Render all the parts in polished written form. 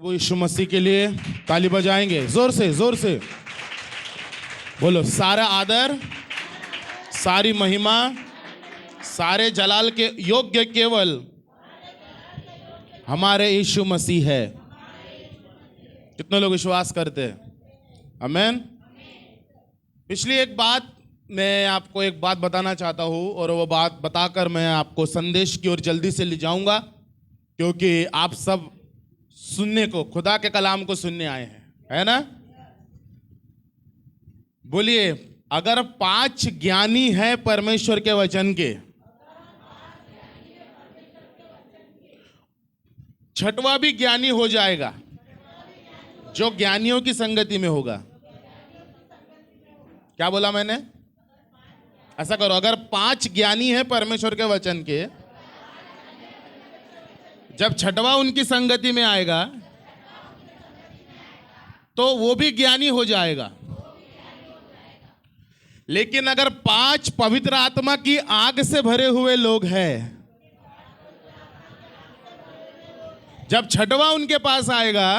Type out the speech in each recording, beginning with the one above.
प्रभु यीशु मसीह के लिए ताली बजाएंगे जोर से बोलो। सारा आदर, सारी महिमा, सारे जलाल के योग्य केवल हमारे यीशु मसीह है। कितने लोग विश्वास करते हैं? आमीन। पिछली एक बात मैं आपको एक बात बताना चाहता हूं और वो बात बताकर मैं आपको संदेश की ओर जल्दी से ले जाऊंगा, क्योंकि आप सब सुनने को, खुदा के कलाम को सुनने आए हैं, है ना? बोलिए, अगर 5 ज्ञानी है परमेश्वर के वचन के, 6वां भी ज्ञानी हो जाएगा जो ज्ञानियों की संगति में होगा। क्या बोला मैंने? ऐसा करो, अगर 5 ज्ञानी है परमेश्वर के वचन के, जब 6वां उनकी संगति में आएगा तो वो भी ज्ञानी हो जाएगा। लेकिन अगर 5 पवित्र आत्मा की आग से भरे हुए लोग हैं, जब 6वां उनके पास आएगा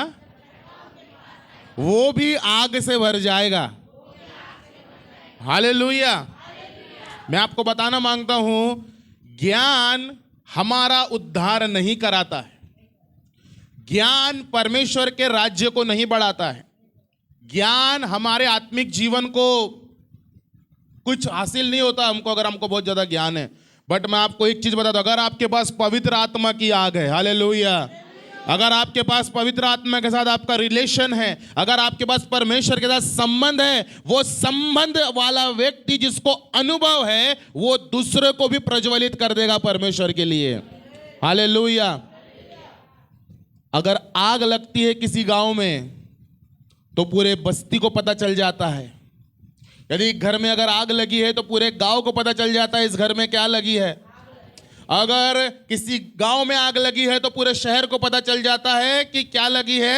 वो भी आग से भर जाएगा। हालेलुया। मैं आपको बताना मांगता हूं, ज्ञान हमारा उद्धार नहीं कराता है, ज्ञान परमेश्वर के राज्य को नहीं बढ़ाता है, ज्ञान हमारे आत्मिक जीवन को कुछ हासिल नहीं होता हमको अगर हमको बहुत ज्यादा ज्ञान है। बट मैं आपको एक चीज बता दूं, अगर आपके पास पवित्र आत्मा की आग है, हालेलुया, अगर आपके पास पवित्र आत्मा के साथ आपका रिलेशन है, अगर आपके पास परमेश्वर के साथ संबंध है, वो संबंध वाला व्यक्ति जिसको अनुभव है वो दूसरे को भी प्रज्वलित कर देगा परमेश्वर के लिए। हालेलुया। अगर आग लगती है किसी गांव में तो पूरे बस्ती को पता चल जाता है। यदि घर में अगर आग लगी है तो पूरे गांव को पता चल जाता है इस घर में क्या लगी है। अगर किसी गांव में आग लगी है तो पूरे शहर को पता चल जाता है कि क्या लगी है।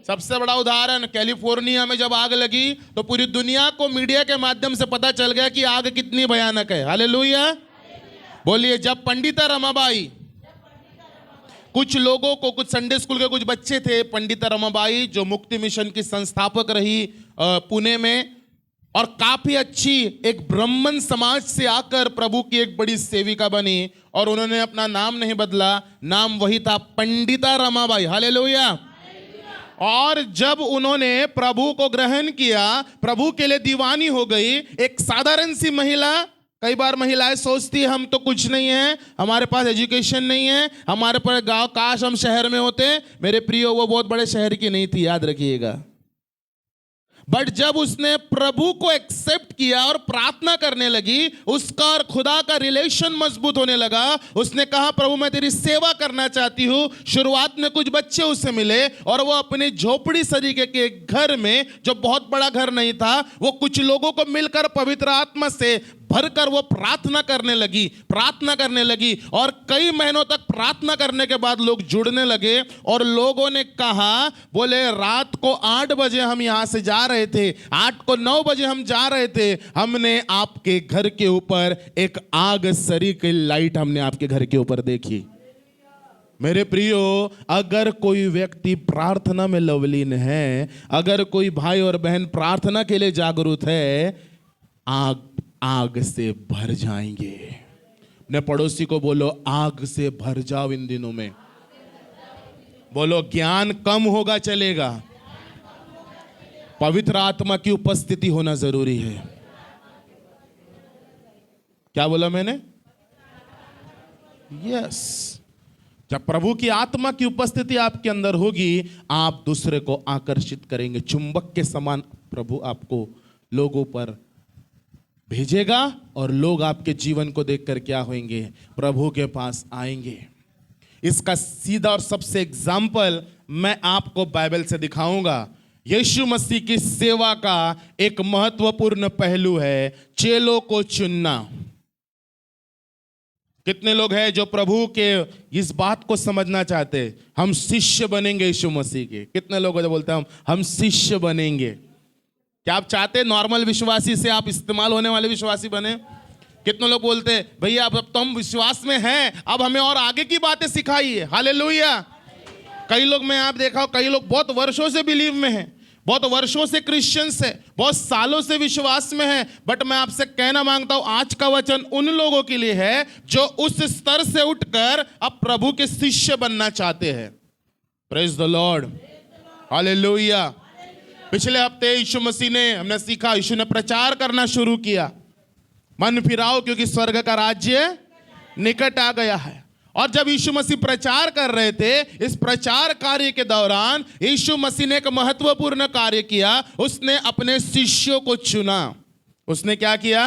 सबसे बड़ा उदाहरण, कैलिफोर्निया में जब आग लगी तो पूरी दुनिया को मीडिया के माध्यम से पता चल गया कि आग कितनी भयानक है। हालेलुया। बोलिए, जब पंडिता रमाबाई, कुछ लोगों को, कुछ संडे स्कूल के कुछ बच्चे थे, पंडिता रमाबाई जो मुक्ति मिशन की संस्थापक रही पुणे में, और काफी अच्छी एक ब्राह्मण समाज से आकर प्रभु की एक बड़ी सेविका बनी, और उन्होंने अपना नाम नहीं बदला, नाम वही था, पंडिता रमाबाई। हालेलुया। और जब उन्होंने प्रभु को ग्रहण किया, प्रभु के लिए दीवानी हो गई, एक साधारण सी महिला। कई बार महिलाएं सोचती है हम तो कुछ नहीं है, हमारे पास एजुकेशन नहीं है, हमारे पास गांव, काश हम शहर में होते। मेरे प्रियो, वो बहुत बड़े शहर की नहीं थी, याद रखिएगा। बट जब उसने प्रभु को एक्सेप्ट किया और प्रार्थना करने लगी, उसका और खुदा का रिलेशन मजबूत होने लगा। उसने कहा, प्रभु मैं तेरी सेवा करना चाहती हूं। शुरुआत में कुछ बच्चे उसे मिले और वो अपनी झोपड़ी सरीके के घर में, जो बहुत बड़ा घर नहीं था, वो कुछ लोगों को मिलकर पवित्र आत्मा से भरकर वो प्रार्थना करने लगी। और कई महीनों तक प्रार्थना करने के बाद लोग जुड़ने लगे, और लोगों ने कहा, बोले रात को 8 बजे हम यहां से जा रहे थे, 8 को 9 बजे हम जा रहे थे, हमने आपके घर के ऊपर एक आग सरी की लाइट हमने आपके घर के ऊपर देखी। मेरे प्रियो, अगर कोई व्यक्ति प्रार्थना में लवलीन है, अगर कोई भाई और बहन प्रार्थना के लिए जागरूक है, आग से भर जाएंगे। अपने पड़ोसी को बोलो, आग से भर जाओ इन दिनों में। बोलो, ज्ञान कम होगा चलेगा, पवित्र आत्मा की उपस्थिति होना जरूरी है। क्या बोला मैंने? यस। जब प्रभु की आत्मा की उपस्थिति आपके अंदर होगी, आप दूसरे को आकर्षित करेंगे। चुंबक के समान प्रभु आपको लोगों पर भेजेगा, और लोग आपके जीवन को देखकर क्या होंगे? प्रभु के पास आएंगे। इसका सीधा और सबसे एग्जाम्पल मैं आपको बाइबल से दिखाऊंगा। यीशु मसीह की सेवा का एक महत्वपूर्ण पहलू है चेलों को चुनना। कितने लोग हैं जो प्रभु के इस बात को समझना चाहते हैं, हम शिष्य बनेंगे यीशु मसीह के? कितने लोग जो बोलते हैं हम शिष्य बनेंगे? क्या आप चाहते हैं नॉर्मल विश्वासी से आप इस्तेमाल होने वाले विश्वासी बने? कितने लोग बोलते हैं, भैया अब तो हम विश्वास में हैं, अब हमें और आगे की बातें सिखाइए। हालेलुया। कई लोग मैं आप देखा हूं, कई लोग बहुत वर्षों से बिलीव में हैं, बहुत वर्षों से क्रिश्चियंस है, बहुत सालों से विश्वास में है, बट मैं आपसे कहना मांगता हूं आज का वचन उन लोगों के लिए है जो उस स्तर से उठकर अब प्रभु के शिष्य बनना चाहते हैं। Praise the Lord, hallelujah. पिछले हफ्ते यीशु मसीह ने, हमने सीखा, यीशु ने प्रचार करना शुरू किया, मन फिराओ क्योंकि स्वर्ग का राज्य निकट आ गया है। और जब यीशु मसीह प्रचार कर रहे थे, इस प्रचार कार्य के दौरान यीशु मसीह ने एक महत्वपूर्ण कार्य किया, उसने अपने शिष्यों को चुना। उसने क्या किया?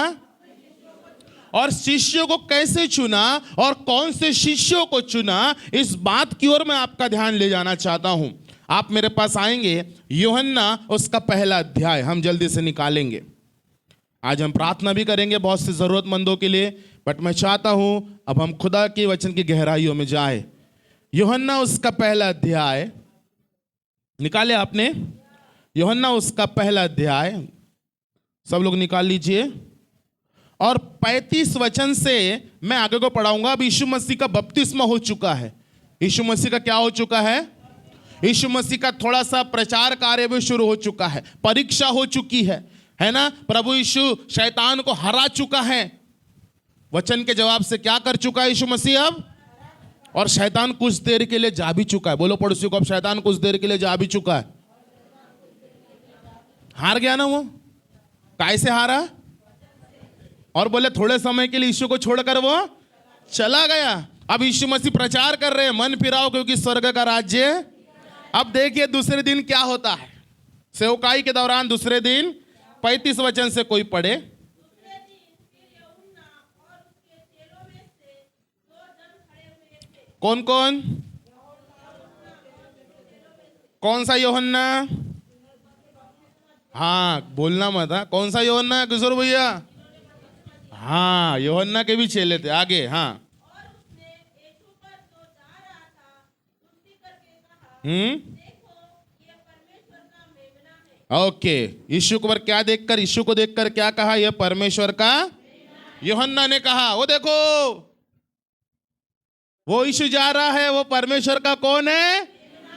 और शिष्यों को कैसे चुना और कौन से शिष्यों को चुना, इस बात की ओर मैं आपका ध्यान ले जाना चाहता हूं। आप मेरे पास आएंगे, यूहन्ना उसका पहला अध्याय हम जल्दी से निकालेंगे। आज हम प्रार्थना भी करेंगे बहुत से जरूरतमंदों के लिए, बट मैं चाहता हूं अब हम खुदा के वचन की गहराइयों में जाए। यूहन्ना उसका पहला अध्याय निकाले आपने? यूहन्ना उसका पहला अध्याय सब लोग निकाल लीजिए। और 35 वचन से मैं आगे को पढ़ाऊंगा। अब यीशु मसीह का बपतिस्मा हो चुका है। यीशु मसीह का क्या हो चुका है? यीशु मसीह का थोड़ा सा प्रचार कार्य भी शुरू हो चुका है, परीक्षा हो चुकी है ना। प्रभु यीशु शैतान को हरा चुका है। वचन के जवाब से क्या कर चुका है यीशु मसीह अब? और शैतान कुछ देर के लिए जा भी चुका है। बोलो पड़ोसियों को, अब शैतान कुछ देर के लिए जा भी चुका है। हार गया ना वो? कैसे हारा? और बोले थोड़े समय के लिए यीशु को छोड़कर वो चला गया। अब यीशु मसीह प्रचार कर रहे हैं, मन फिराओ क्योंकि स्वर्ग का राज्य। अब देखिए दूसरे दिन क्या होता है। सेवकाई के दौरान दूसरे दिन 35 वचन से कोई पढ़े। कौन कौन? कौन सा यूहन्ना? हाँ बोलना मत। हाँ कौन सा यूहन्ना है किशोर भैया? हाँ यूहन्ना के भी चेले थे। आगे। हाँ ओके। यीशु को क्या देखकर, यीशु को देखकर क्या कहा? यह परमेश्वर का। यूहन्ना ने कहा वो देखो वो यीशु जा रहा है, वो परमेश्वर का कौन है?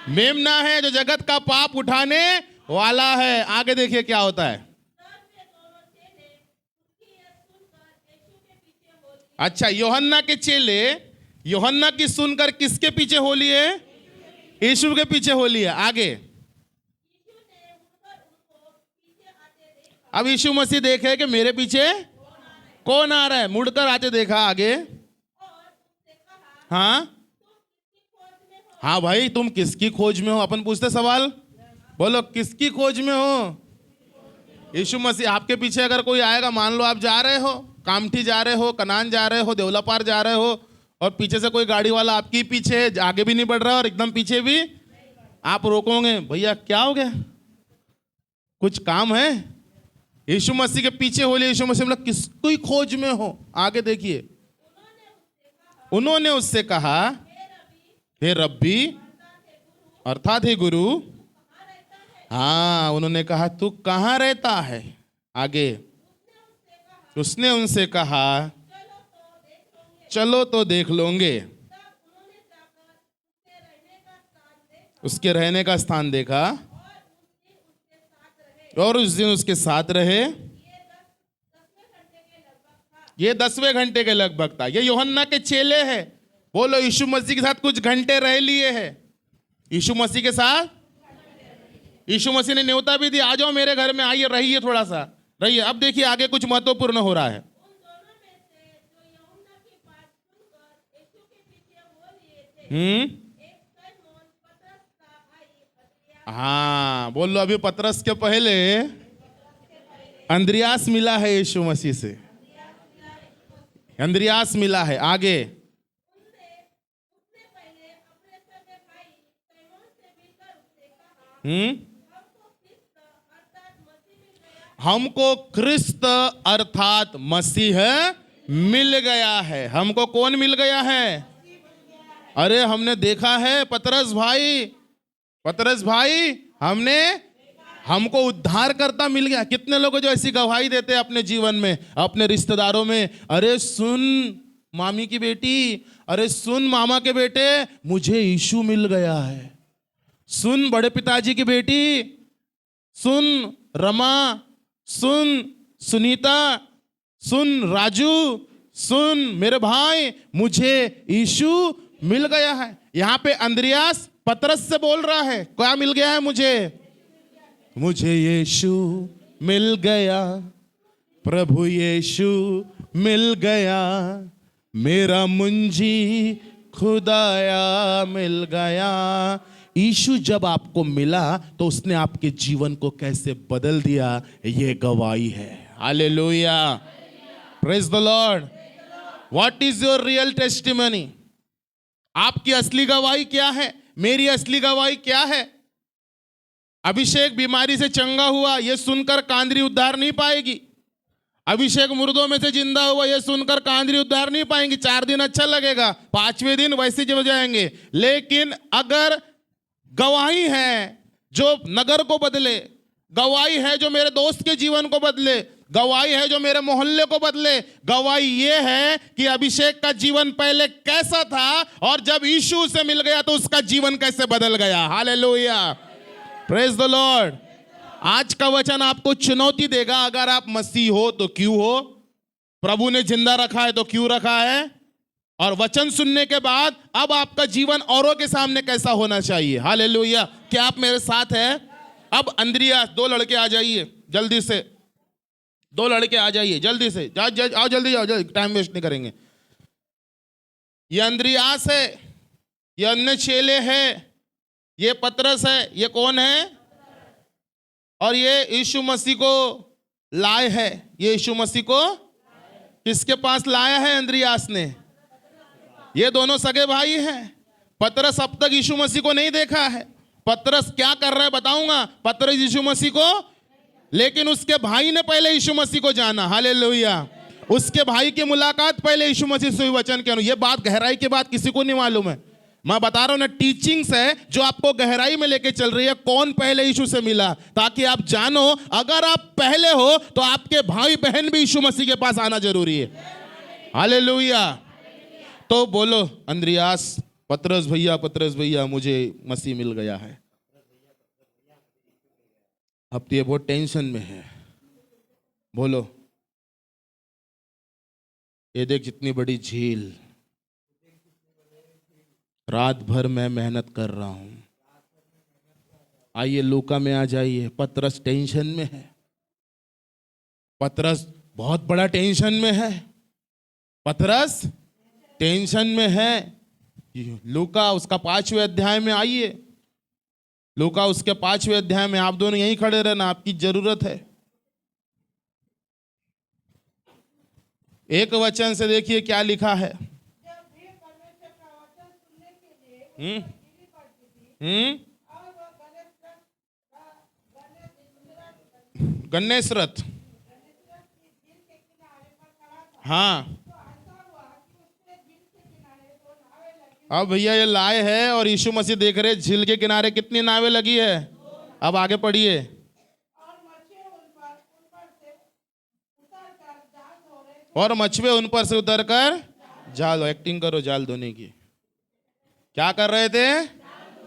मेमना है, जो जगत का पाप उठाने वाला है। आगे देखिए क्या होता है। अच्छा, यूहन्ना के चेले यूहन्ना की सुनकर किसके पीछे हो लिए? यीशु के पीछे हो लिए। आगे। अब यीशु मसीह देखे कि मेरे पीछे कौन आ रहा है, मुड़कर आते देखा। आगे। हाँ हाँ भाई, तुम किसकी खोज में हो? अपन पूछते सवाल, बोलो किसकी खोज में हो? यीशु मसीह आपके पीछे अगर कोई आएगा, मान लो आप जा रहे हो, कामठी जा रहे हो, कनान जा रहे हो, देवलापार जा रहे हो, और पीछे से कोई गाड़ी वाला आपके पीछे, आगे भी नहीं बढ़ रहा और एकदम पीछे भी, आप रोकोगे, भैया क्या हो गया, कुछ काम है? यीशु मसीह के पीछे हो लिए। यीशु मसीह बोला किसकी खोज में हो? आगे देखिए। उन्होंने उससे कहा हे रब्बी, अर्थात हे गुरु। हाँ, उन्होंने कहा तू कहाँ रहता है? आगे। उसने उनसे कहा चलो तो देख लोगे। उसके रहने का स्थान देखा और उस दिन उसके साथ रहे। ये 10वें घंटे के लगभग था। ये यूहन्ना के चेले हैं। बोलो यीशु मसीह के साथ कुछ घंटे रह लिए हैं। यीशु मसीह के साथ यीशु मसीह ने न्योता भी दी, आ जाओ मेरे घर में, आइए रहिए, थोड़ा सा रहिए। अब देखिए आगे कुछ महत्वपूर्ण हो रहा है। हाँ बोलो, अभी पतरस के पहले अंद्रियास मिला है यीशु मसीह से। अंद्रियास मिला है। आगे। हमको क्रिस्त अर्थात मसीह मिल गया है। हमको कौन मिल गया है? अरे हमने देखा है पतरस भाई, हमको उद्धार करता मिल गया। कितने लोग जो ऐसी गवाही देते हैं अपने जीवन में, अपने रिश्तेदारों में, अरे सुन मामी की बेटी, अरे सुन मामा के बेटे, मुझे यीशु मिल गया है। सुन बड़े पिताजी की बेटी, सुन रमा, सुन सुनीता, सुन राजू, सुन मेरे भाई, मुझे यीशु मिल गया है। यहां पे अंद्रियास पतरस से बोल रहा है, क्या मिल गया है मुझे यीशु मिल गया, प्रभु यीशु मिल गया, मेरा मुंजी खुदाया मिल गया। यीशु जब आपको मिला तो उसने आपके जीवन को कैसे बदल दिया, ये गवाही है। Hallelujah, praise the Lord. What is your real testimony? आपकी असली गवाही क्या है? मेरी असली गवाही क्या है? अभिषेक बीमारी से चंगा हुआ, यह सुनकर कांदरी उद्धार नहीं पाएगी। अभिषेक मुर्दों में से जिंदा हुआ, यह सुनकर कांदरी उद्धार नहीं पाएंगी। 4 दिन अच्छा लगेगा, 5वें दिन वैसे ही हो जाएंगे। लेकिन अगर गवाही है जो नगर को बदले, गवाही है जो मेरे दोस्त के जीवन को बदले, गवाही है जो मेरे मोहल्ले को बदले, गवाही ये है कि अभिषेक का जीवन पहले कैसा था और जब यीशु से मिल गया तो उसका जीवन कैसे बदल गया। Hallelujah, praise the Lord. आज का वचन आपको चुनौती देगा, अगर आप मसीह हो तो क्यों हो, प्रभु ने जिंदा रखा है तो क्यों रखा है, और वचन सुनने के बाद अब आपका जीवन औरों के सामने कैसा होना चाहिए। हालेलुया, क्या आप मेरे साथ हैं? अब अंद्रियास, 2 लड़के आ जाइए जल्दी से, 2 लड़के आ जाइए जल्दी से, आओ जल्दी जाओ, जल्दी, टाइम वेस्ट नहीं करेंगे। ये अंद्रियास है, ये अन्य चेले है, ये पतरस है, ये कौन है? और ये यीशु मसीह को लाए है। ये यीशु मसीह को किसके पास लाया है? अंद्रियास ने। ये दोनों सगे भाई हैं। पतरस अब तक यीशु मसीह को नहीं देखा है। पतरस क्या कर रहा है बताऊंगा। पतरस यीशु मसीह को, लेकिन उसके भाई ने पहले यीशु मसीह को जाना। हालेलुया, उसके भाई की मुलाकात पहले यीशु मसीह से हुई वचन के अनुसार। ये बात, गहराई की बात किसी को नहीं मालूम है। मैं बता रहा हूं ना, टीचिंग्स है जो आपको गहराई में लेके चल रही है। कौन पहले यीशु से मिला, ताकि आप जानो अगर आप पहले हो तो आपके भाई बहन भी यीशु मसीह के पास आना जरूरी है। हालेलुया। तो बोलो अंद्रियास, पतरस भैया मुझे मसीह मिल गया है। अब तो ये बहुत टेंशन में है। बोलो, ये देख जितनी बड़ी झील, रात भर मैं मेहनत कर रहा हूं। आइए लूका में आ जाइए। पतरस टेंशन में है, पतरस बहुत बड़ा टेंशन में है, पतरस टेंशन में है। लूका उसका 5वें अध्याय में आइए, लूका उसके 5वें अध्याय में। आप दोनों यहीं खड़े रहना, आपकी जरूरत है। एक वचन से देखिए क्या लिखा है। गन्नेसरत, हाँ। अब भैया ये लाए है और यीशु मसीह देख रहे झील के किनारे कितनी नावें लगी है। अब आगे पढ़िए। और मछुए उन पर से उतरकर जाल, एक्टिंग करो जाल धोने की। क्या कर रहे थे?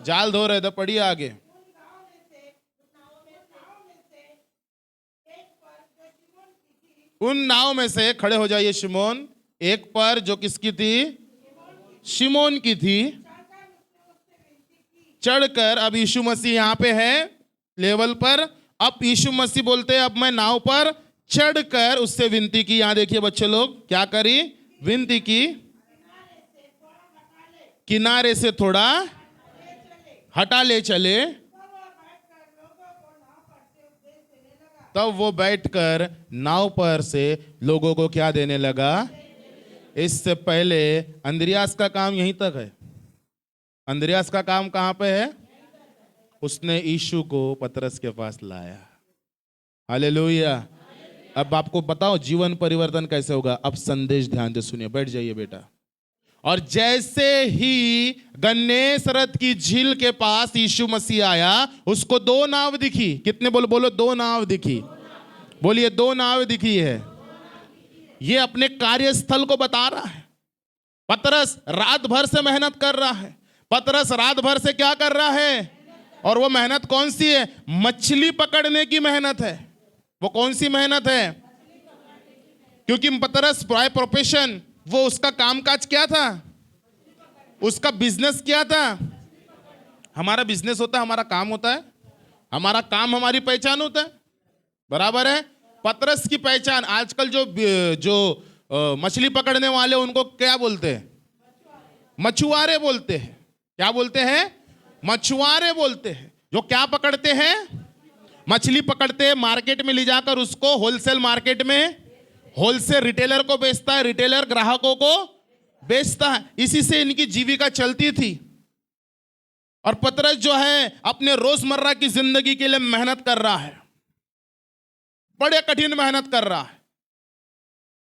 जाल धो रहे थे। पढ़िए आगे। उन नाव में से, खड़े हो जाइए शिमोन, एक पर जो किसकी थी? शिमोन की थी। चढ़कर, अब यीशु मसीह यहां पे है लेवल पर। अब यीशु मसीह बोलते हैं अब मैं नाव पर चढ़कर उससे विनती की। यहां देखिए बच्चे लोग, क्या करी? विनती की, किनारे से थोड़ा हटा ले चले। तब वो बैठकर नाव पर से लोगों को क्या देने लगा? इससे पहले अंद्रियास का काम यहीं तक है। अंद्रियास का काम कहां पे है? उसने यीशु को पतरस के पास लाया। हालेलुया। अब आपको बताओ जीवन परिवर्तन कैसे होगा। अब संदेश ध्यान से सुनिए, बैठ जाइए बेटा। और जैसे ही गन्नेसरत की झील के पास यीशु मसीह आया, उसको 2 नाव दिखी। कितने? बोलो बोलो, 2 नाव दिखी। बोलिए, 2 नाव दिखी है। ये अपने कार्यस्थल को बता रहा है। पतरस रात भर से मेहनत कर रहा है। पतरस रात भर से क्या कर रहा है? और वो मेहनत कौन सी है? मछली पकड़ने की मेहनत है। वो कौन सी मेहनत है? क्योंकि पतरस बाय प्रोफेशन, वो उसका कामकाज क्या था? उसका बिजनेस क्या था? हमारा बिजनेस होता है, हमारा काम होता है, हमारा काम हमारी पहचान होता है, बराबर है। पतरस की पहचान, आजकल जो मछली पकड़ने वाले उनको क्या बोलते हैं? मछुआरे बोलते हैं। क्या बोलते हैं? मछुआरे बोलते हैं। जो क्या पकड़ते हैं? मछली पकड़ते हैं, मार्केट में ले जाकर उसको होलसेल मार्केट में, होलसेल रिटेलर को बेचता है, रिटेलर ग्राहकों को बेचता है। इसी से इनकी जीविका चलती थी। और पतरस जो है अपने रोजमर्रा की जिंदगी के लिए मेहनत कर रहा है, बड़े कठिन मेहनत कर रहा है।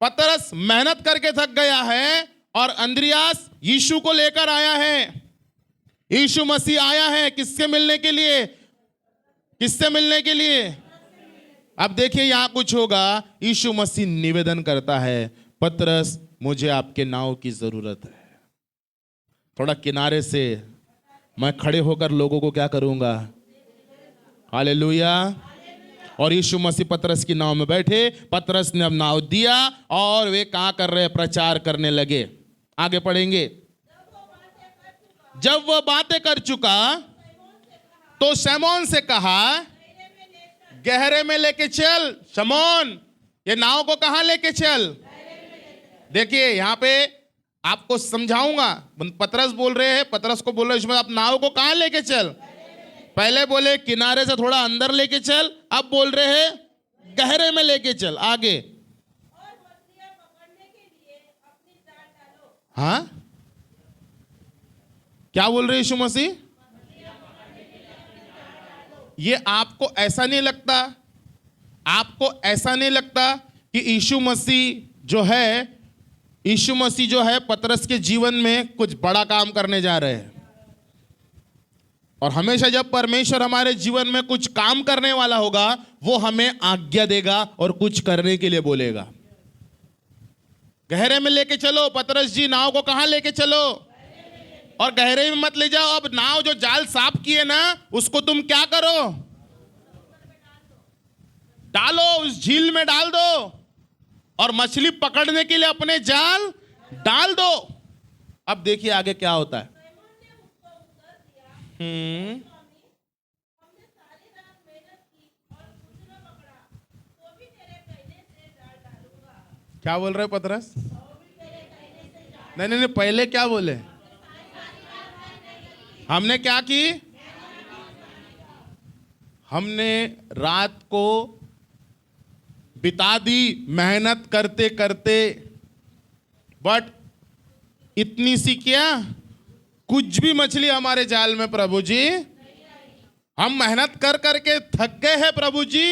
पतरस मेहनत करके थक गया है और अंद्रियास यीशु को लेकर आया है। यीशु मसीह आया है किससे मिलने के लिए? किससे मिलने के लिए? अब देखिए यहां कुछ होगा। यीशु मसीह निवेदन करता है, पतरस मुझे आपके नाव की जरूरत है। थोड़ा किनारे से मैं खड़े होकर लोगों को क्या करूंगा? हालेलुया। और यीशु मसीह पतरस की नाव में बैठे, पतरस ने अब नाव दिया और वे कहां कर रहे? प्रचार करने लगे। आगे पढ़ेंगे। जब वह बातें कर चुका तो शमौन से कहा, गहरे में लेके चल। शमौन, ये नाव को कहां लेके चल? देखिए यहां पे आपको समझाऊंगा। पतरस बोल रहे हैं, पतरस को बोल रहे हैं, आप नाव को कहां लेके चल? पहले बोले किनारे से थोड़ा अंदर लेके चल, अब बोल रहे हैं गहरे में लेके चल। आगे, हाँ क्या बोल रहे यीशु मसीह? ये आपको ऐसा नहीं लगता, आपको ऐसा नहीं लगता कि यीशु मसीह जो है पतरस के जीवन में कुछ बड़ा काम करने जा रहे हैं? और हमेशा जब परमेश्वर हमारे जीवन में कुछ काम करने वाला होगा, वो हमें आज्ञा देगा और कुछ करने के लिए बोलेगा। गहरे में लेके चलो। पतरस जी, नाव को कहां लेके चलो? और गहरे में मत ले जाओ। अब नाव जो जाल साफ किए ना, उसको तुम क्या करो? डालो, उस झील में डाल दो और मछली पकड़ने के लिए अपने जाल डाल दो। अब देखिए आगे क्या होता है। क्या बोल रहे पतरस? नहीं, पहले क्या बोले? हमने क्या की? हमने रात को बिता दी मेहनत करते करते, बट इतनी सी क्या, कुछ भी मछली हमारे जाल में प्रभु जी। हम मेहनत कर करके थक गए हैं प्रभु जी।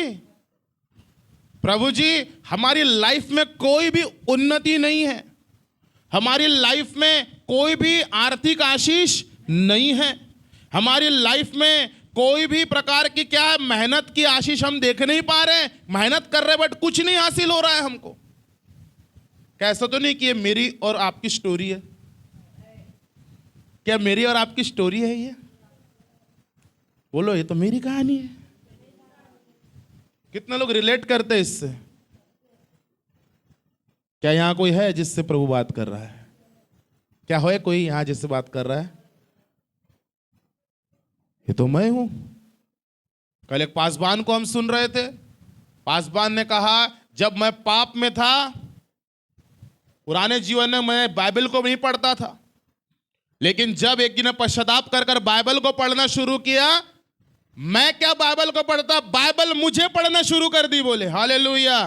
प्रभु जी, हमारी लाइफ में कोई भी उन्नति नहीं है, हमारी लाइफ में कोई भी आर्थिक आशीष नहीं है, हमारी लाइफ में कोई भी प्रकार की क्या है, मेहनत की आशीष हम देख नहीं पा रहे हैं। मेहनत कर रहे बट कुछ नहीं हासिल हो रहा है हमको। कैसा तो नहीं कि ये मेरी और आपकी स्टोरी है? क्या मेरी और आपकी स्टोरी है ये? बोलो, ये तो मेरी कहानी है। कितने लोग रिलेट करते हैं इससे? क्या यहां कोई है जिससे प्रभु बात कर रहा है? क्या है कोई यहां जिससे बात कर रहा है? ये तो मैं हूं। कल एक पासबान को हम सुन रहे थे। पासबान ने कहा, जब मैं पाप में था, पुराने जीवन में मैं बाइबल को नहीं पढ़ता था, लेकिन जब एक दिन पश्चाताप कर बाइबल को पढ़ना शुरू किया, मैं क्या बाइबल को पढ़ता, बाइबल मुझे पढ़ना शुरू कर दी। बोले हालेलुया।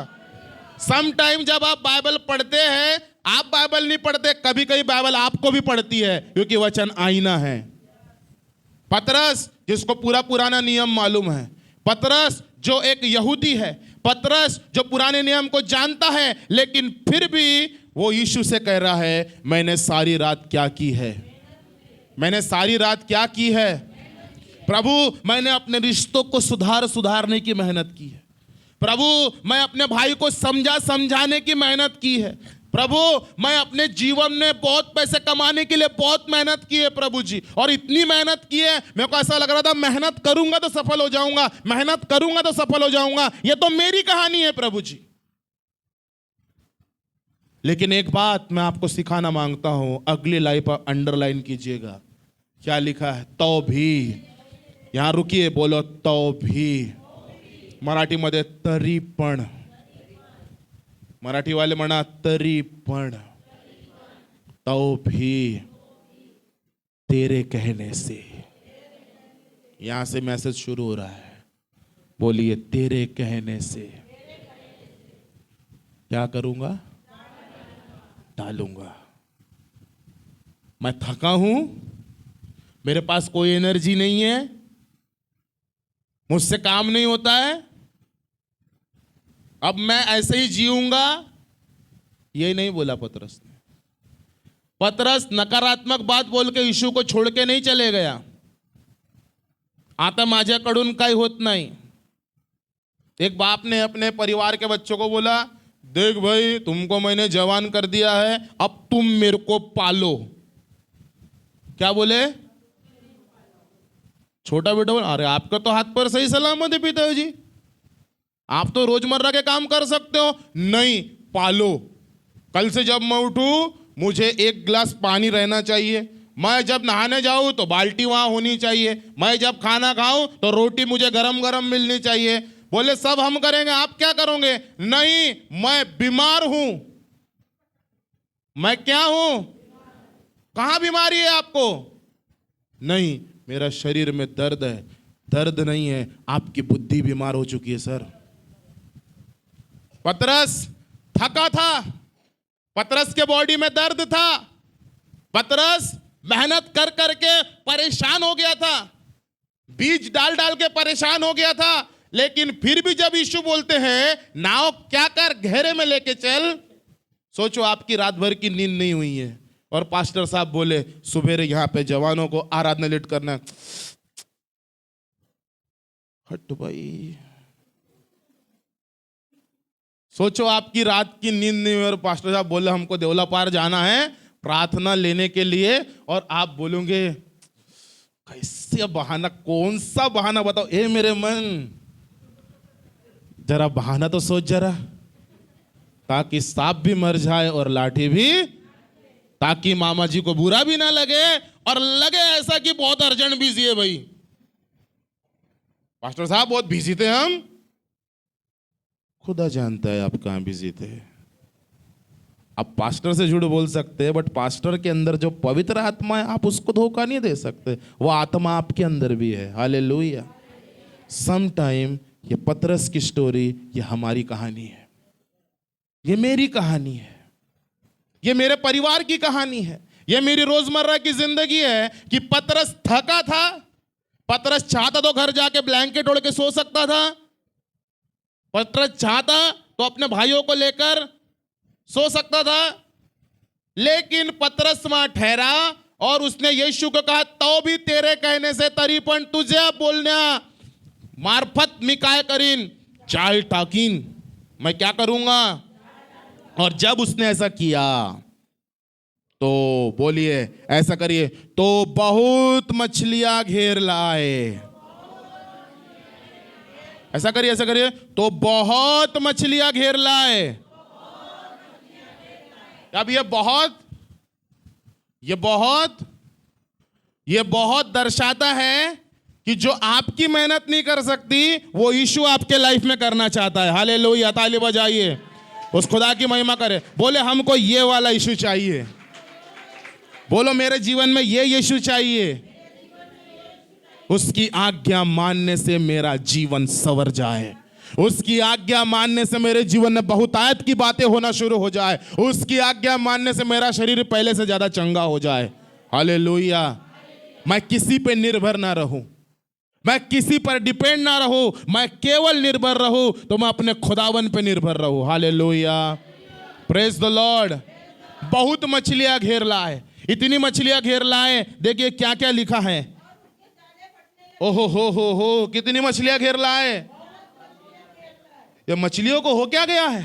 सम टाइम जब आप बाइबल पढ़ते हैं, आप बाइबल नहीं पढ़ते, कभी कभी बाइबल आपको भी पढ़ती है, क्योंकि वचन आईना है। पतरस, जिसको पूरा पुराना नियम मालूम है, पतरस जो एक यहूदी है, पतरस जो पुराने नियम को जानता है, लेकिन फिर भी वो यीशु से कह रहा है, मैंने सारी रात क्या की है? मैंने सारी रात क्या की है? प्रभु, मैंने अपने रिश्तों को सुधारने की मेहनत की है। प्रभु, मैं अपने भाई को समझाने की मेहनत की है। प्रभु मैं अपने जीवन में बहुत पैसे कमाने के लिए बहुत मेहनत की है प्रभु जी, और इतनी मेहनत की है, मेरे को ऐसा लग रहा था मेहनत करूंगा तो सफल हो जाऊंगा, मेहनत करूंगा तो सफल हो जाऊंगा। ये तो मेरी कहानी है प्रभु जी। लेकिन एक बात मैं आपको सिखाना मांगता हूं, अगली लाइन पर अंडरलाइन कीजिएगा। क्या लिखा है? तो भी। यहां रुकिए, बोलो तो भी। मराठी मध्ये तरी पण। मराठी वाले म्हणा तरी पण, तो भी तेरे कहने से। यहां से मैसेज शुरू हो रहा है। बोलिए तेरे कहने से क्या करूंगा? डालूंगा। मैं थका हूं, मेरे पास कोई एनर्जी नहीं है, मुझसे काम नहीं होता है, अब मैं ऐसे ही जीऊंगा। यही नहीं बोला पतरस ने। पतरस नकारात्मक बात बोल के यीशु को छोड़ के नहीं चले गया। आता माझ्याकडून काही होत नाही। एक बाप ने अपने परिवार के बच्चों को बोला, देख भाई तुमको मैंने जवान कर दिया है, अब तुम मेरे को पालो। क्या बोले? छोटा बेटा बोला, अरे आपका तो हाथ पर सही सलामत है पिताजी, आप तो रोजमर्रा के काम कर सकते हो। नहीं, पालो। कल से जब मैं उठूं मुझे एक गिलास पानी रहना चाहिए, मैं जब नहाने जाऊं तो बाल्टी वहां होनी चाहिए, मैं जब खाना खाऊं तो रोटी मुझे गरम गरम मिलनी चाहिए। बोले सब हम करेंगे, आप क्या करोगे? नहीं, मैं बीमार हूं। मैं क्या हूं? कहां बीमारी है आपको? नहीं, मेरा शरीर में दर्द है। दर्द नहीं है, आपकी बुद्धि बीमार हो चुकी है सर। पतरस थका था, पतरस के बॉडी में दर्द था, पतरस मेहनत कर करके परेशान हो गया था, बीज डाल डाल के परेशान हो गया था। लेकिन फिर भी जब यीशु बोलते हैं नाव क्या कर घेरे में लेके चल, सोचो आपकी रात भर की नींद नहीं हुई है और पास्टर साहब बोले सुबेरे यहां पे जवानों को आराधना लीड करना है। हट भाई, सोचो आपकी रात की नींद नहीं हुई और पास्टर साहब बोले हमको देवला पार जाना है प्रार्थना लेने के लिए, और आप बोलोगे कैसे बहाना, कौन सा बहाना बताओ। ए मेरे मन, जरा बहाना तो सोच जरा, ताकि सांप भी मर जाए और लाठी भी, ताकि मामा जी को बुरा भी ना लगे और लगे ऐसा कि बहुत अर्जेंट बिजी है। भाई पास्टर साहब बहुत बिजी थे, हम खुदा जानता है आप कहां बिजी थे। आप पास्टर से झूठ बोल सकते हैं, बट पास्टर के अंदर जो पवित्र आत्मा है आप उसको धोखा नहीं दे सकते, वो आत्मा आपके अंदर भी है। हालेलुया। सम टाइम ये पतरस की स्टोरी, ये हमारी कहानी है, ये मेरी कहानी है, ये मेरे परिवार की कहानी है, ये मेरी रोजमर्रा की जिंदगी है। कि पतरस थका था, पतरस चाहता तो घर जाके ब्लैंकेट ओढ़ के सो सकता था, पतरस चाहता तो अपने भाइयों को लेकर सो सकता था, लेकिन पतरस वहां ठहरा और उसने यीशु को कहा तो भी तेरे कहने से तरी पण तुझे बोलण्या मार्फत मी काय करीन, जाल टाकीन, मैं क्या करूंगा। और जब उसने ऐसा किया तो बोलिए, ऐसा करिए, तो बहुत मछलियां घेर लाए। ऐसा करिए, ऐसा करिए, तो बहुत मछलियां घेर लाए। अब ये बहुत दर्शाता है कि जो आपकी मेहनत नहीं कर सकती वो यीशु आपके लाइफ में करना चाहता है। हालेलुया, ताली बजाइए, उस खुदा की महिमा करे। बोले हमको ये वाला यीशु चाहिए, बोलो मेरे जीवन में ये यीशु चाहिए। उसकी आज्ञा मानने से मेरा जीवन संवर जाए, उसकी आज्ञा मानने से मेरे जीवन में बहुतायत की बातें होना शुरू हो जाए, उसकी आज्ञा मानने से मेरा शरीर पहले से ज्यादा चंगा हो जाए। हालेलुया। मैं किसी पे निर्भर ना रहूं, मैं किसी पर डिपेंड ना रहूं, मैं केवल निर्भर रहूं तो मैं अपने खुदावन पे निर्भर रहूं। Hallelujah, praise the Lord. बहुत मछलियां घेर लाए, इतनी मछलियां घेर लाए, देखिए क्या क्या लिखा है। ओहो हो, कितनी मछलियां घेर लाए। ये मछलियों को हो क्या गया है?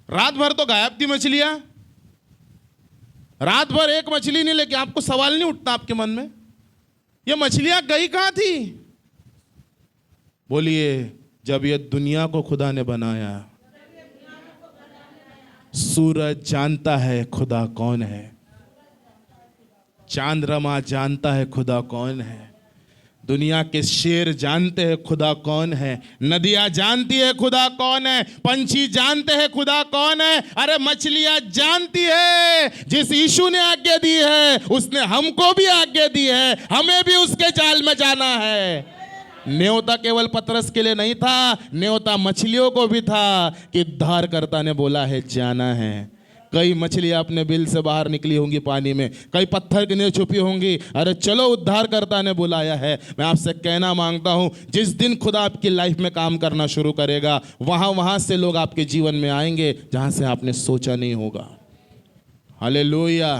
रात भर तो गायब थी मछलियां, रात भर एक मछली नहीं लेके। आपको सवाल नहीं उठता आपके मन में, ये मछलियां गई कहां थी? बोलिए, जब ये दुनिया को खुदा ने बनाया, सूरज जानता है खुदा कौन है, चंद्रमा जानता है खुदा कौन है, दुनिया के शेर जानते हैं खुदा कौन है, नदियां जानती है खुदा कौन है, पंछी जानते हैं खुदा कौन है, अरे मछलियां जानती है। जिस यीशु ने आज्ञा दी है उसने हमको भी आज्ञा दी है, हमें भी उसके जाल में जाना है। न्योता केवल पतरस के लिए नहीं था, न्योता मछलियों को भी था कि उद्धारकर्ता ने बोला है जाना है। कई मछलियां अपने बिल से बाहर निकली होंगी पानी में, कई पत्थर के नीचे छुपी होंगी, अरे चलो उद्धारकर्ता ने बुलाया है। मैं आपसे कहना मांगता हूं, जिस दिन खुदा आपकी लाइफ में काम करना शुरू करेगा, वहां से लोग आपके जीवन में आएंगे जहां से आपने सोचा नहीं होगा। हालेलुया।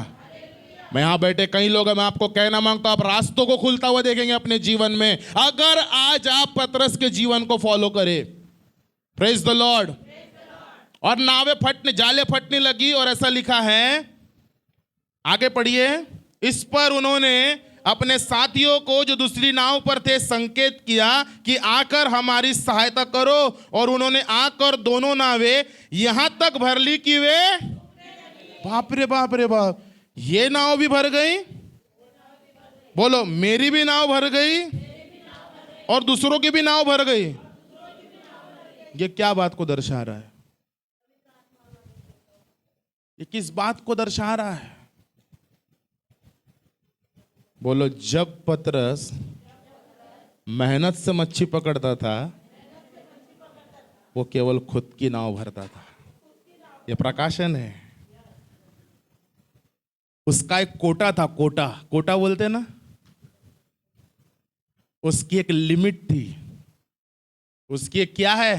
मैं यहां बैठे कई लोग हैं, मैं आपको कहना मांगता हूं, आप रास्तों को खुलता हुआ देखेंगे अपने जीवन में, अगर आज आप पतरस के जीवन को फॉलो करें। Praise the Lord. और नावें फटने, जाले फटने लगी, और ऐसा लिखा है, आगे पढ़िए, इस पर उन्होंने अपने साथियों को जो दूसरी नाव पर थे संकेत किया कि आकर हमारी सहायता करो, और उन्होंने आकर दोनों नावें यहां तक भर ली कि वे, बाप रे बाप रे बाप, ये नाव भी भर गई। बोलो, मेरी भी नाव भर गई और दूसरों की भी नाव भर गई। ये क्या बात को दर्शा रहा है? ये किस बात को दर्शा रहा है? बोलो, जब पतरस मेहनत से मच्छी पकड़ता था, वो केवल खुद की नाव भरता था। ये प्रकाशन है। उसका एक कोटा था, कोटा, कोटा बोलते ना, उसकी एक लिमिट थी। उसकी एक क्या है?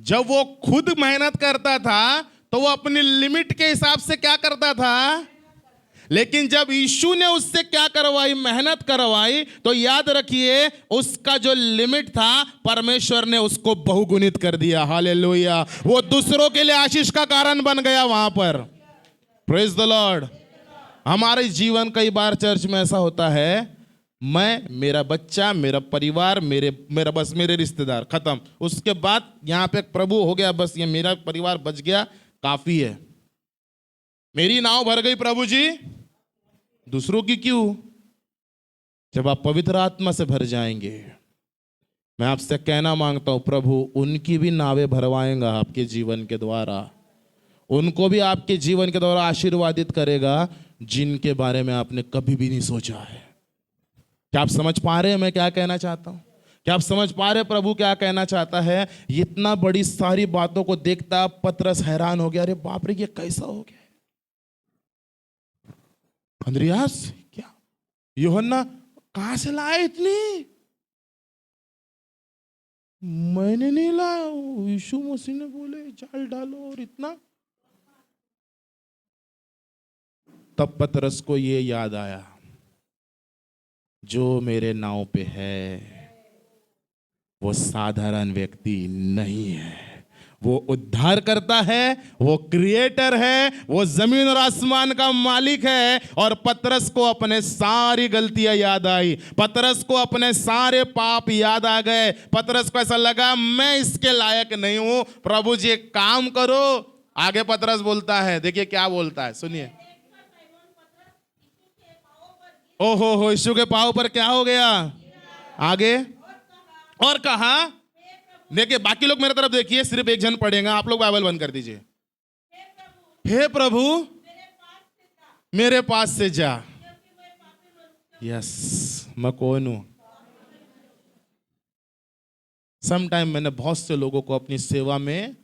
जब वो खुद मेहनत करता था तो वो अपनी लिमिट के हिसाब से क्या करता था, लेकिन जब यीशु ने उससे क्या करवाई, मेहनत करवाई, तो याद रखिए उसका जो लिमिट था परमेश्वर ने उसको बहुगुणित कर दिया। हालेलुया। वो दूसरों के लिए आशीष का कारण बन गया वहां पर। Praise the Lord. हमारे जीवन कई बार चर्च में ऐसा होता है, मैं, मेरा बच्चा, मेरा परिवार, मेरा बस मेरे रिश्तेदार, खत्म। उसके बाद यहां पे प्रभु हो गया, बस ये मेरा परिवार बच गया, काफी है, मेरी नाव भर गई प्रभु जी। दूसरों की क्यों? जब आप पवित्र आत्मा से भर जाएंगे, मैं आपसे कहना मांगता हूं, प्रभु उनकी भी नावें भरवाएगा आपके जीवन के द्वारा, उनको भी आपके जीवन के द्वारा आशीर्वादित करेगा जिनके बारे में आपने कभी भी नहीं सोचा है। क्या आप समझ पा रहे हैं मैं क्या कहना चाहता हूं? क्या आप समझ पा रहे प्रभु क्या कहना चाहता है? इतना बड़ी सारी बातों को देखता पतरस हैरान हो गया, अरे बाप रे, ये कैसा हो गया? अंद्रियास, क्या यूहन्ना कहां से लाए इतनी? मैंने नहीं लाया, यीशु मसीह ने बोले जाल डालो और इतना। तब पतरस को ये याद आया, जो मेरे नाव पे है वो साधारण व्यक्ति नहीं है, वो उद्धार करता है, वो क्रिएटर है, वो जमीन और आसमान का मालिक है। और पतरस को अपने सारी गलतियां याद आई, पतरस को अपने सारे पाप याद आ गए। पतरस को ऐसा लगा, मैं इसके लायक नहीं हूं, प्रभु जी एक काम करो। आगे पतरस बोलता है, देखिए क्या बोलता है, सुनिए। ओहो हो, यीशु के पांव पर क्या हो गया? आगे और कहा, देखिए बाकी लोग मेरे तरफ देखिए, सिर्फ एक जन पढ़ेगा, आप लोग बाइबल बंद कर दीजिए। हे प्रभु मेरे पास से जा। यस, मैं कौन हूं? समटाइम मैंने बहुत से लोगों को अपनी सेवा में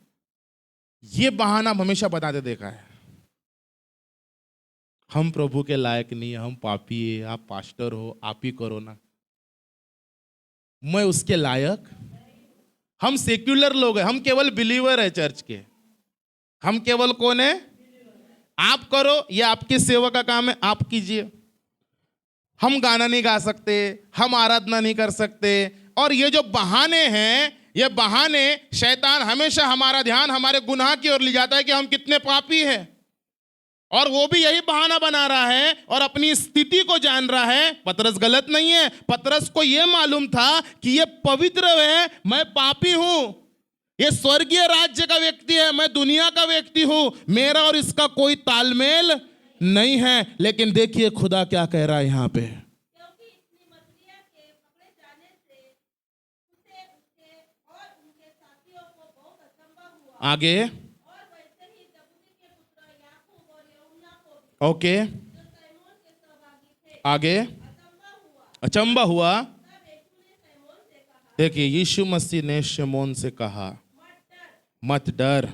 ये बहाना हमेशा बताते देखा है, हम प्रभु के लायक नहीं है, हम पापी है, आप पास्टर हो, आप ही करो ना। मैं उसके लायक? हम सेक्युलर लोग हैं, हम केवल बिलीवर है चर्च के, हम केवल कौन है? आप करो, ये आपकी सेवा का काम है, आप कीजिए। हम गाना नहीं गा सकते, हम आराधना नहीं कर सकते, और ये जो बहाने हैं ये बहाने शैतान हमेशा हमारा ध्यान हमारे गुनाह की ओर ले जाता है कि हम कितने पापी हैं, और वो भी यही बहाना बना रहा है और अपनी स्थिति को जान रहा है। पतरस गलत नहीं है, पतरस को यह मालूम था कि ये पवित्र है, मैं पापी हूं, ये स्वर्गीय राज्य का व्यक्ति है, मैं दुनिया का व्यक्ति हूं, मेरा और इसका कोई तालमेल नहीं है। लेकिन देखिए खुदा क्या कह रहा है यहां पे, क्योंकि इतनी मछलियां के पकड़े जाने से उसे उसके और उनके साथियों को बहुत अचंभा हुआ। आगे और वैसे ही जबूदी के पुत्र याकूब और यूहन्ना को भी, ओके, जो सैमोन के सहभागी थे, आगे अचंबा हुआ। तब यीशु ने सैमोन से कहा, देखिए यीशु मसीह ने शमौन से कहा, मत डर,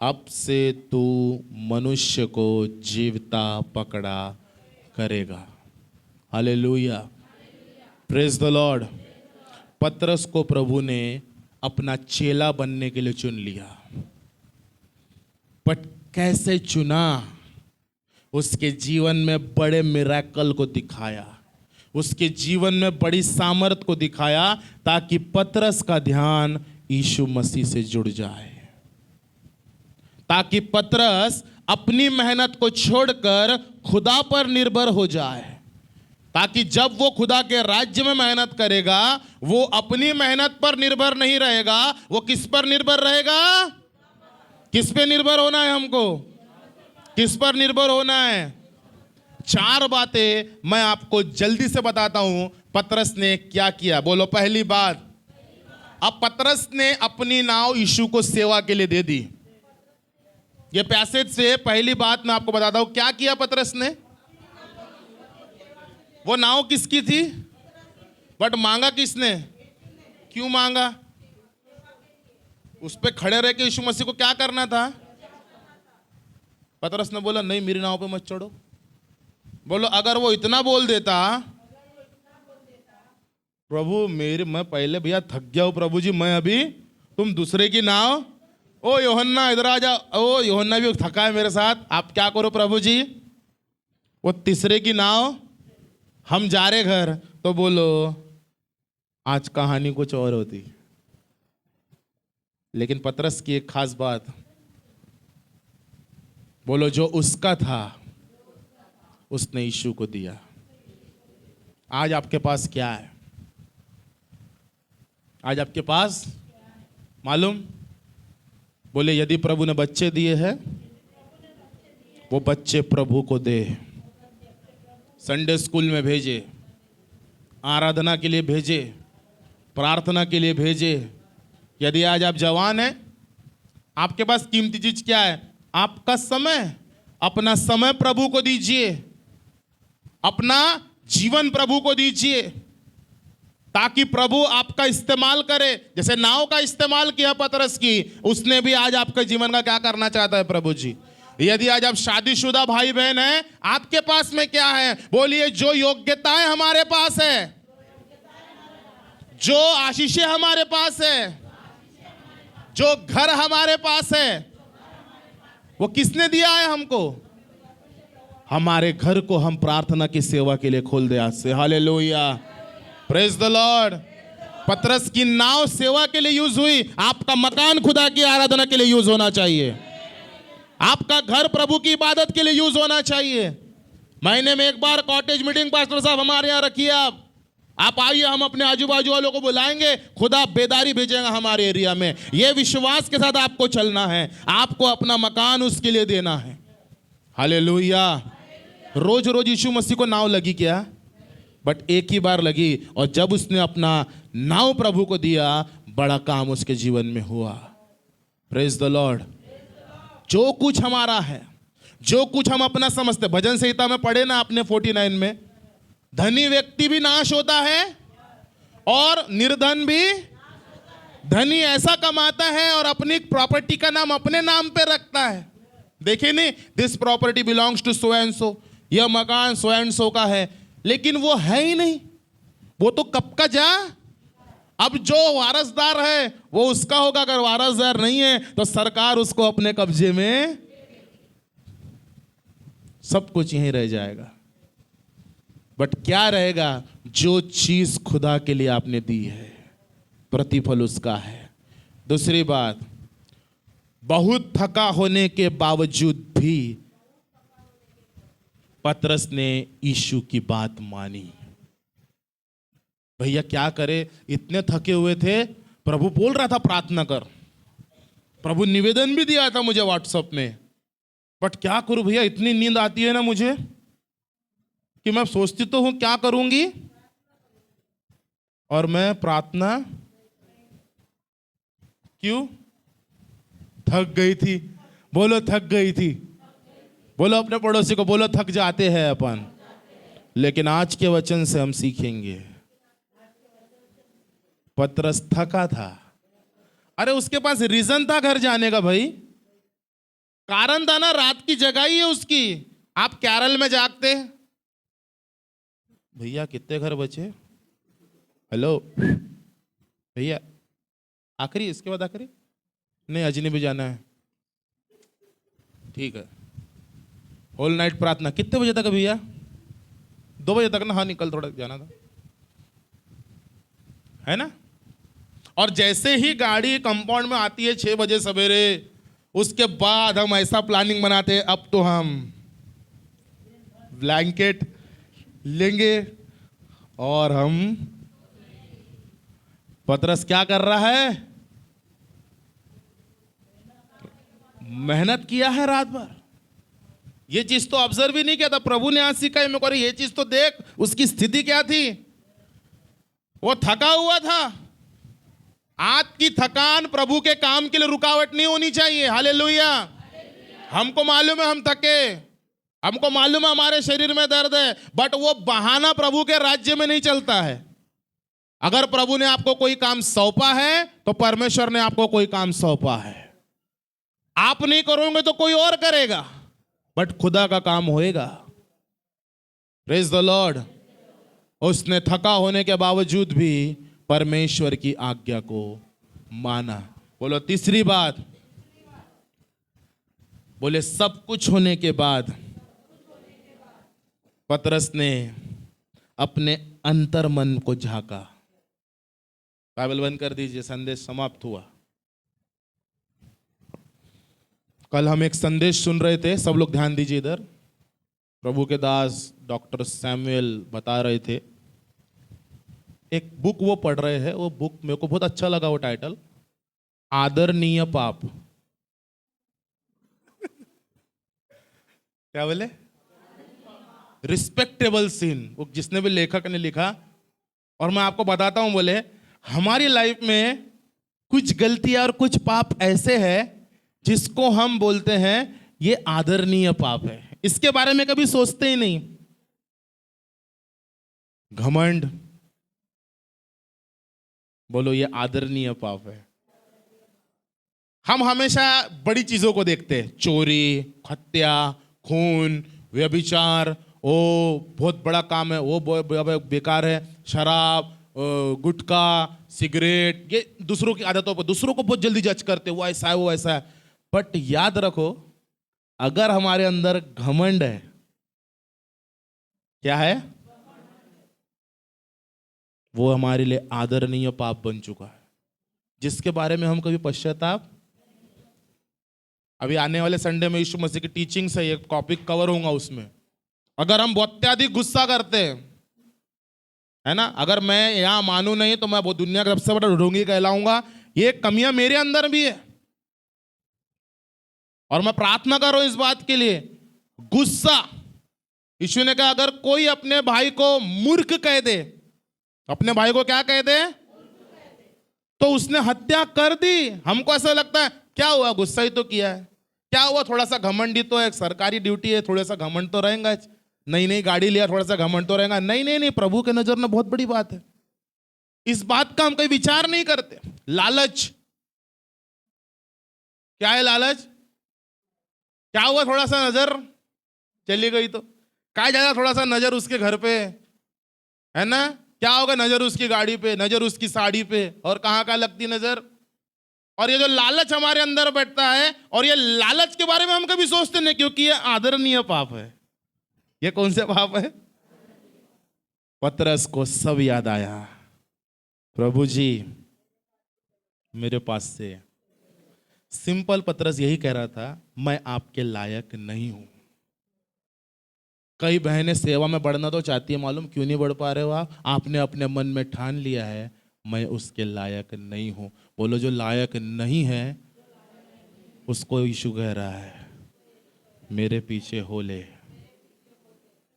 अब से तू मनुष्य को जीवता पकड़ा करेगा। Hallelujah, praise the Lord. पतरस को प्रभु ने अपना चेला बनने के लिए चुन लिया, बट कैसे चुना? उसके जीवन में बड़े मिरेकल को दिखाया, उसके जीवन में बड़ी सामर्थ को दिखाया, ताकि पतरस का ध्यान यीशु मसीह से जुड़ जाए, ताकि पतरस अपनी मेहनत को छोड़कर खुदा पर निर्भर हो जाए, ताकि जब वो खुदा के राज्य में मेहनत करेगा वो अपनी मेहनत पर निर्भर नहीं रहेगा, वो किस पर निर्भर रहेगा? किस पे निर्भर होना है हमको? किस पर निर्भर होना है? 4 बातें मैं आपको जल्दी से बताता हूं पतरस ने क्या किया। बोलो पहली बात, अब पतरस ने अपनी नाव यीशु को सेवा के लिए दे दी। ये पैसेज से पहली बात मैं आपको बताता हूं, क्या किया पतरस ने? वो नाव किसकी थी? बट मांगा किसने? क्यों मांगा? उस पे खड़े रह के यीशु मसीह को क्या करना था? पतरस ने बोला नहीं, मेरी नाव पे मत चढ़ो। बोलो अगर वो इतना बोल देता, प्रभु मैं पहले भैया थक गया हूं प्रभु जी, मैं अभी, तुम दूसरे की नाव, ओ यूहन्ना इधर आ जा, ओ यूहन्ना भी थका है मेरे साथ, आप क्या करो प्रभु जी, वो तीसरे की नाव, हम जा रहे घर, तो बोलो आज कहानी कुछ और होती। लेकिन पतरस की एक खास बात, बोलो जो उसका था उसने यीशु को दिया। आज आपके पास क्या है? आज आपके पास मालूम? बोले यदि प्रभु ने बच्चे दिए हैं, वो बच्चे प्रभु को दे, संडे स्कूल में भेजे, आराधना के लिए भेजे, प्रार्थना के लिए भेजे। यदि आज आप जवान हैं, आपके पास कीमती चीज क्या है? आपका समय। अपना समय प्रभु को दीजिए, अपना जीवन प्रभु को दीजिए, ताकि प्रभु आपका इस्तेमाल करे। जैसे नाव का इस्तेमाल किया पतरस की, उसने भी आज आपके जीवन का क्या करना चाहता है प्रभु जी। यदि आज आप शादीशुदा भाई बहन हैं, आपके पास में क्या है? बोलिए जो योग्यताएं हमारे पास है, जो आशीषें हमारे पास है, जो घर हमारे पास है, वो किसने दिया है हमको? हमारे घर को हम प्रार्थना की सेवा के लिए खोल दे आज से। Hallelujah, praise the Lord. पतरस की नाव सेवा के लिए यूज हुई, आपका मकान खुदा की आराधना के लिए यूज होना चाहिए, आपका घर प्रभु की इबादत के लिए यूज होना चाहिए। महीने में एक बार कॉटेज मीटिंग पास्टर साहब हमारे यहाँ रखिए, आप आइए, हम अपने आजू बाजू वालों को बुलाएंगे, खुदा बेदारी भेजेगा हमारे एरिया में। यह विश्वास के साथ आपको चलना है, आपको अपना मकान उसके लिए देना है। हालेलुया। रोज रोज यीशु मसीह को नाव लगी क्या? बट एक ही बार लगी, और जब उसने अपना नाव प्रभु को दिया, बड़ा काम उसके जीवन में हुआ। Praise the Lord. जो कुछ हमारा है, जो कुछ हम अपना समझते, भजन संहिता में पढ़े ना आपने 49 में, धनी व्यक्ति भी नाश होता है और निर्धन भी। धनी ऐसा कमाता है और अपनी प्रॉपर्टी का नाम अपने नाम पे रखता है। देखिए नहीं, this property belongs to so and so, यह मकान सो एंड सो का है, लेकिन वो है ही नहीं, वो तो कब का जा। अब जो वारसदार है वो उसका होगा, अगर वारसदार नहीं है तो सरकार उसको अपने कब्जे में, सब कुछ यहीं रह जाएगा। बट क्या रहेगा? जो चीज खुदा के लिए आपने दी है प्रतिफल उसका है। दूसरी बात, बहुत थका होने के बावजूद भी पतरस ने यीशु की बात मानी। भैया क्या करे, इतने थके हुए थे, प्रभु बोल रहा था प्रार्थना कर, प्रभु निवेदन भी दिया था मुझे व्हाट्सएप में, बट क्या करूं भैया, इतनी नींद आती है ना मुझे कि मैं सोचती तो हूं क्या करूंगी, और मैं प्रार्थना क्यों? थक गई थी। बोलो थक गई थी। बोलो अपने पड़ोसी को, बोलो थक जाते हैं अपन। लेकिन आज के वचन से हम सीखेंगे, पतरस थका था। अरे उसके पास रीजन था घर जाने का भाई, कारण था ना, रात की जगाई है उसकी। आप कैरल में जागते, भैया कितने घर बचे? हेलो भैया, आखिरी, इसके बाद आखिरी नहीं, अजनी भी जाना है, ठीक है। होल नाइट प्रार्थना कितने बजे तक है भैया? 2 बजे तक ना? हाँ निकल, थोड़ा जाना था, है ना। और जैसे ही गाड़ी कंपाउंड में आती है 6 बजे सवेरे, उसके बाद हम ऐसा प्लानिंग बनाते हैं, अब तो हम ब्लैंकेट लेंगे और हम। पतरस क्या कर रहा है? मेहनत किया है रात भर। ये चीज तो ऑब्जर्व ही नहीं किया था, प्रभु ने आज सिखाई मेरे को, ये चीज तो देख उसकी स्थिति क्या थी, वो थका हुआ था। आज की थकान प्रभु के काम के लिए रुकावट नहीं होनी चाहिए। हालेलुया। हमको मालूम है हम थके, हमको मालूम है हमारे शरीर में दर्द है, बट वो बहाना प्रभु के राज्य में नहीं चलता है। अगर प्रभु ने आपको कोई काम सौंपा है तो परमेश्वर ने आपको कोई काम सौंपा है। आप नहीं करोगे तो कोई और करेगा, बट खुदा का काम होएगा। Praise the Lord. उसने थका होने के बावजूद भी परमेश्वर की आज्ञा को माना। बोलो तीसरी बात, बोले सब कुछ होने के बाद पतरस ने अपने अंतर मन को झांका। बाइबल बंद कर दीजिए, संदेश समाप्त हुआ। कल हम एक संदेश सुन रहे थे, सब लोग ध्यान दीजिए इधर। प्रभु के दास डॉक्टर सैमुअल बता रहे थे, एक बुक वो पढ़ रहे हैं, वो बुक मेरे को बहुत अच्छा लगा, वो टाइटल आदरणीय पाप। क्या बोले? रिस्पेक्टेबल सिन, वो जिसने भी लेखक ने लिखा। और मैं आपको बताता हूं, बोले हमारी लाइफ में कुछ गलतियां और कुछ पाप ऐसे हैं जिसको हम बोलते हैं ये आदरणीय पाप है, इसके बारे में कभी सोचते ही नहीं। घमंड, बोलो ये आदरणीय पाप है। हम हमेशा बड़ी चीजों को देखते हैं, चोरी, हत्या, खून, व्यभिचार, ओ बहुत बड़ा काम है, वो बेकार है, शराब, गुटखा, सिगरेट, ये दूसरों की आदतों पर, दूसरों को बहुत जल्दी जज करते, वो ऐसा है वो ऐसा है। बट याद रखो, अगर हमारे अंदर घमंड है, क्या है? वो हमारे लिए आदरणीय पाप बन चुका है, जिसके बारे में हम कभी पश्चाताप। अभी आने वाले संडे में यीशु मसीह की टीचिंग से एक टॉपिक कवर होगा उसमें। अगर हम बहुत अत्यधिक गुस्सा करते हैं, है ना, अगर मैं यहां मानू नहीं तो मैं वो दुनिया का सबसे बड़ा ढोंगी कहलाऊंगा, ये कमियां मेरे अंदर भी है। और मैं प्रार्थना कर रहा हूं इस बात के लिए। गुस्सा, यीशु ने कहा अगर कोई अपने भाई को मूर्ख कह दे, अपने भाई को क्या कह दे, तो उसने हत्या कर दी। हमको ऐसा लगता है क्या हुआ, गुस्सा ही तो किया है, क्या हुआ, थोड़ा सा घमंड ही तो है, सरकारी ड्यूटी है, थोड़ा सा घमंड तो रहेगा, नई नई गाड़ी लिया, थोड़ा सा घमंड तो रहेगा। नहीं नहीं नहीं, प्रभु के नजर में बहुत बड़ी बात है। इस बात का हम कोई विचार नहीं करते। लालच, क्या है लालच? क्या हुआ, थोड़ा सा नजर चली गई तो क्या जाएगा, थोड़ा सा नजर उसके घर पे, है ना, क्या होगा, नजर उसकी गाड़ी पे, नजर उसकी साड़ी पे, और कहां कहां लगती नजर। और ये जो लालच हमारे अंदर बैठता है, और ये लालच के बारे में हम कभी सोचते नहीं, क्योंकि ये आदरणीय पाप है। ये कौन से पाप है? पतरस को सब याद आया, प्रभु जी मेरे पास से। सिंपल पतरस यही कह रहा था, मैं आपके लायक नहीं हूं। कई बहनें सेवा में बढ़ना तो चाहती है, मालूम क्यों नहीं बढ़ पा रहे हो आप? आपने अपने मन में ठान लिया है मैं उसके लायक नहीं हूं। बोलो, जो लायक नहीं है उसको यीशु कह रहा है मेरे पीछे हो ले,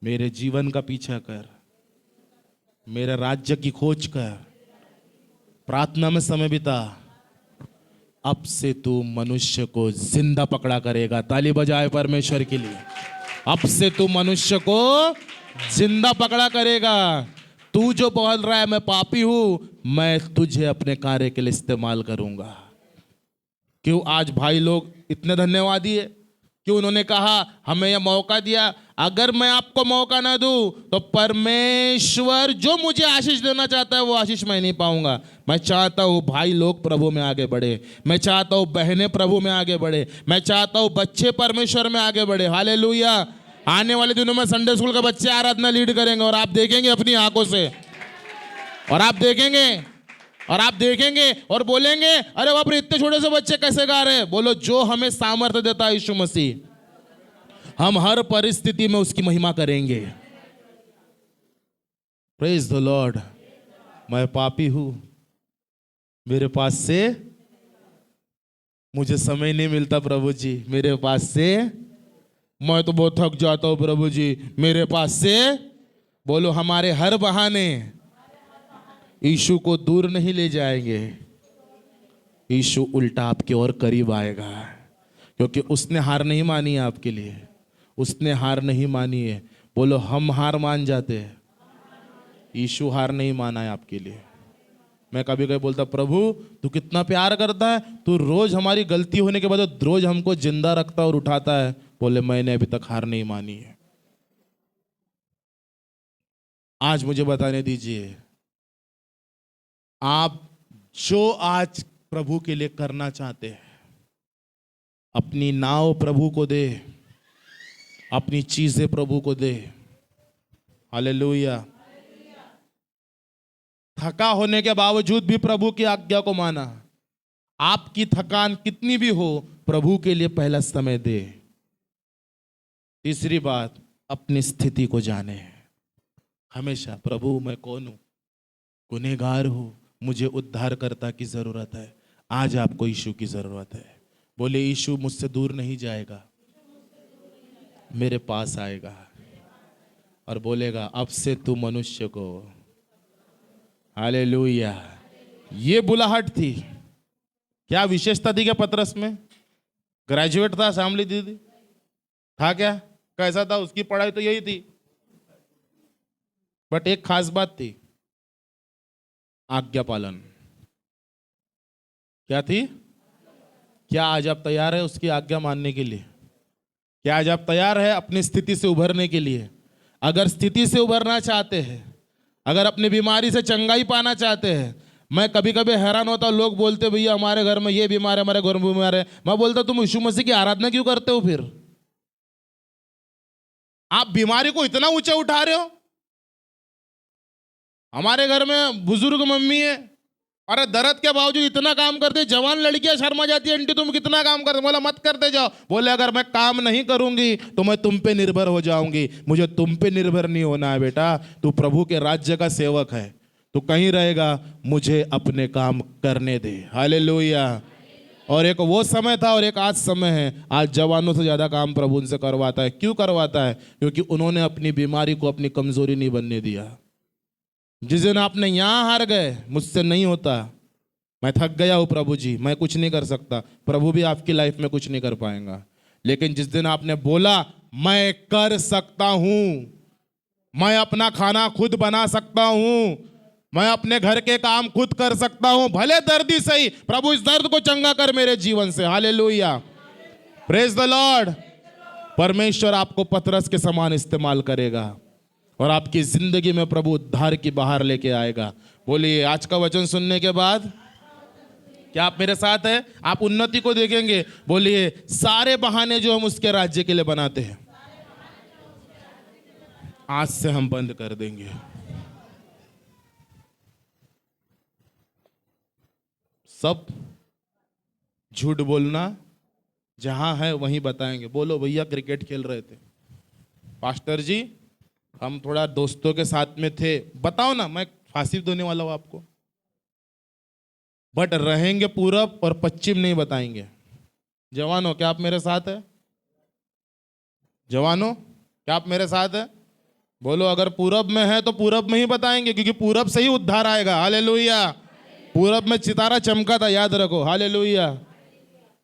मेरे जीवन का पीछा कर, मेरे राज्य की खोज कर, प्रार्थना में समय बिता। अब से तू मनुष्य को जिंदा पकड़ा करेगा। ताली बजाए परमेश्वर के लिए। अब से तू मनुष्य को जिंदा पकड़ा करेगा। तू जो बोल रहा है मैं पापी हूं, मैं तुझे अपने कार्य के लिए इस्तेमाल करूंगा। क्यों आज भाई लोग इतने धन्यवादी है? क्यों उन्होंने कहा हमें यह मौका दिया। अगर मैं आपको मौका ना दूं तो परमेश्वर जो मुझे आशीष देना चाहता है वो आशीष मैं नहीं पाऊंगा। मैं चाहता हूं भाई लोग प्रभु में आगे बढ़े, मैं चाहता हूं बहनें प्रभु में आगे बढ़े, मैं चाहता हूं बच्चे परमेश्वर में आगे बढ़े। हालेलुया। आने वाले दिनों में संडे स्कूल के बच्चे आराधना लीड करेंगे और आप देखेंगे अपनी आंखों से, और आप देखेंगे और बोलेंगे अरे बाप रे इतने छोटे से बच्चे कैसे गा रहे हैं। बोलो, जो हमें सामर्थ्य देता है यीशु मसीह, हम हर परिस्थिति में उसकी महिमा करेंगे। Praise the Lord. मैं पापी हूं, मेरे पास से मुझे समय नहीं मिलता प्रभु जी, मेरे पास से मैं तो बहुत थक जाता हूं प्रभु जी, मेरे पास से। बोलो, हमारे हर बहाने यीशु को दूर नहीं ले जाएंगे, यीशु उल्टा आपके और करीब आएगा, क्योंकि उसने हार नहीं मानी है आपके लिए, उसने हार नहीं मानी है। बोलो, हम हार मान जाते हैं, यीशु हार नहीं माना है आपके लिए। मैं कभी कभी बोलता प्रभु तू कितना प्यार करता है, तू रोज हमारी गलती होने के बाद रोज हमको जिंदा रखता और उठाता है। बोले, मैंने अभी तक हार नहीं मानी है। आज मुझे बताने दीजिए, आप जो आज प्रभु के लिए करना चाहते हैं, अपनी नाव प्रभु को दे, अपनी चीजें प्रभु को दे। हालेलुया। थका होने के बावजूद भी प्रभु की आज्ञा को माना। आपकी थकान कितनी भी हो, प्रभु के लिए पहला समय दे। तीसरी बात, अपनी स्थिति को जाने। हमेशा प्रभु मैं कौन हूं, गुनहगार हूं, मुझे उद्धारकर्ता की जरूरत है। आज आपको यीशु की जरूरत है। बोले, यीशु मुझसे दूर नहीं जाएगा, मेरे पास आएगा और बोलेगा अब से तू मनुष्य को। हालेलुया। ये बुलाहट थी। क्या विशेषता थी क्या पतरस में? ग्रेजुएट था, असेंबली दीदी था क्या? कैसा था? उसकी पढ़ाई तो यही थी, बट एक खास बात थी, आज्ञा पालन। क्या थी? क्या आज आप तैयार है उसकी आज्ञा मानने के लिए? क्या आज आप तैयार है अपनी स्थिति से उभरने के लिए? अगर स्थिति से उभरना चाहते हैं, अगर अपनी बीमारी से चंगाई पाना चाहते हैं, मैं कभी कभी हैरान होता हूं, लोग बोलते भैया हमारे घर में ये बीमार है, हमारे घर में बीमार है। मैं बोलता तुम यीशु मसीह की आराधना क्यों करते हो? फिर आप बीमारी को इतना ऊंचा उठा रहे हो। हमारे घर में बुजुर्ग मम्मी है, अरे दर्द के बावजूद इतना काम करते, जवान लड़कियां शर्मा जाती है, आंटी तुम कितना काम करते। बोला मत करते जाओ। बोले अगर मैं काम नहीं करूंगी तो मैं तुम पे निर्भर हो जाऊंगी। मुझे तुम पे निर्भर नहीं होना है बेटा, तू प्रभु के राज्य का सेवक है, तू कहीं रहेगा, मुझे अपने काम करने दे। हालेलुया। और एक वो समय था और एक आज समय है। आज जवानों से ज्यादा काम प्रभु उनसे करवाता है। क्यों करवाता है? क्योंकि उन्होंने अपनी बीमारी को अपनी कमजोरी नहीं बनने दिया। जिस दिन आपने यहां हार गए, मुझसे नहीं होता, मैं थक गया हूं प्रभु जी, मैं कुछ नहीं कर सकता, प्रभु भी आपकी लाइफ में कुछ नहीं कर पाएगा। लेकिन जिस दिन आपने बोला मैं कर सकता हूं, मैं अपना खाना खुद बना सकता हूं, मैं अपने घर के काम खुद कर सकता हूं, भले दर्दी सही, प्रभु इस दर्द को चंगा कर मेरे जीवन से। हालेलुया। Praise the Lord. परमेश्वर आपको पतरस के समान इस्तेमाल करेगा और आपकी जिंदगी में प्रभु उद्धार की बाहर लेके आएगा। बोलिए, आज का वचन सुनने के बाद क्या आप मेरे साथ हैं? आप उन्नति को देखेंगे। बोलिए, सारे बहाने जो हम उसके राज्य के लिए बनाते हैं, आज से हम बंद कर देंगे। सब झूठ बोलना, जहां है वहीं बताएंगे। बोलो भैया क्रिकेट खेल रहे थे, पास्टर जी हम थोड़ा दोस्तों के साथ में थे, बताओ ना, मैं फांसी देने वाला हूं आपको। बट रहेंगे पूरब और पश्चिम नहीं बताएंगे। जवानों क्या आप मेरे साथ है? जवानों क्या आप मेरे साथ है? बोलो अगर पूरब में है तो पूरब में ही बताएंगे, क्योंकि पूरब से ही उद्धार आएगा। हालेलुया। पूरब में सितारा चमका था, याद रखो। हालेलुया।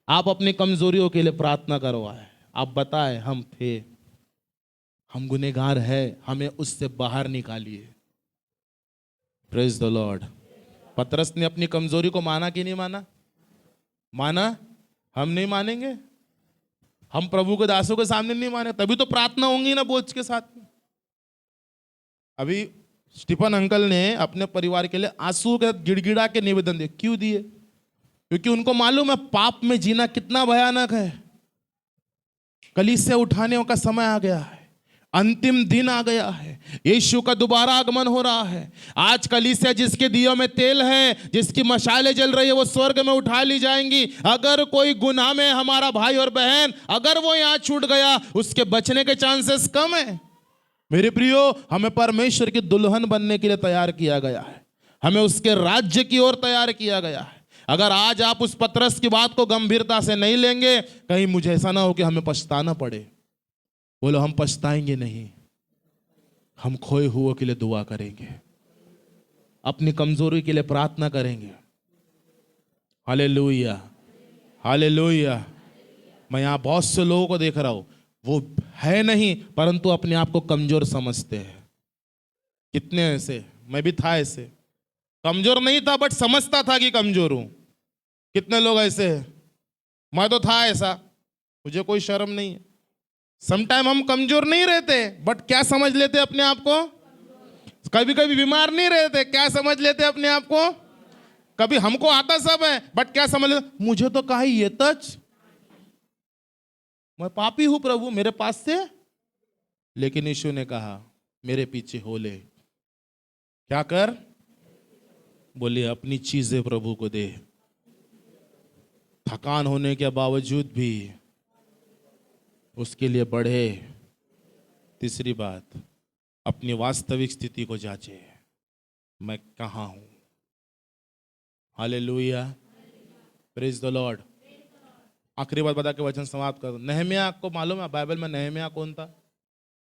आप अपनी कमजोरियों के लिए प्रार्थना करवाए, आप बताए हम थे, हम गुनहगार है, हमें उससे बाहर निकालिए। Praise the Lord. पतरस ने अपनी कमजोरी को माना कि नहीं माना? माना। हम नहीं मानेंगे? हम प्रभु के दासों के सामने नहीं माने, तभी तो प्रार्थना होंगी ना बोझ के साथ में। अभी स्टीफन अंकल ने अपने परिवार के लिए आंसू के गिड़गिड़ा के निवेदन दिए। क्यों दिए? क्योंकि उनको मालूम है पाप में जीना कितना भयानक है। कलीसिया उठाने का समय आ गया है, अंतिम दिन आ गया है, यीशु का दोबारा आगमन हो रहा है। आज कलीसिया जिसके दियों में तेल है, जिसकी मशालें जल रही है, वो स्वर्ग में उठा ली जाएंगी। अगर कोई गुनाह में हमारा भाई और बहन अगर वो यहां छूट गया, उसके बचने के चांसेस कम है। मेरे प्रियो, हमें परमेश्वर की दुल्हन बनने के लिए तैयार किया गया है, हमें उसके राज्य की ओर तैयार किया गया है। अगर आज आप उस पतरस की बात को गंभीरता से नहीं लेंगे, कहीं मुझे ऐसा ना हो कि हमें पछताना पड़े। बोलो हम पछताएंगे नहीं, हम खोए हुए के लिए दुआ करेंगे, अपनी कमजोरी के लिए प्रार्थना करेंगे। Hallelujah, hallelujah. मैं यहां बहुत से लोगों को देख रहा हूं, वो है नहीं परंतु अपने आप को कमजोर समझते हैं। कितने ऐसे, मैं भी था ऐसे, कमजोर नहीं था बट समझता था कि कमजोर हूं। कितने लोग ऐसे हैं? मैं तो था ऐसा, मुझे कोई शर्म नहीं है। समटाइम हम कमजोर नहीं रहते बट क्या समझ लेते अपने आप को? कभी कभी बीमार नहीं रहते, क्या समझ लेते अपने आप को? कभी हमको आता सब है बट क्या समझ लेते? मुझे तो कहा ये तच, मैं पापी हूं प्रभु, मेरे पास से। लेकिन यीशु ने कहा मेरे पीछे हो ले, क्या कर? बोले अपनी चीजें प्रभु को दे। थकान होने के बावजूद भी उसके लिए बढ़े। तीसरी बात, अपनी वास्तविक स्थिति को जांचे, मैं कहां हूं। Hallelujah, praise the Lord. आखिरी बात बता के वचन समाप्त कर दो। नहम्याह को मालूम है बाइबल में नहम्याह कौन था?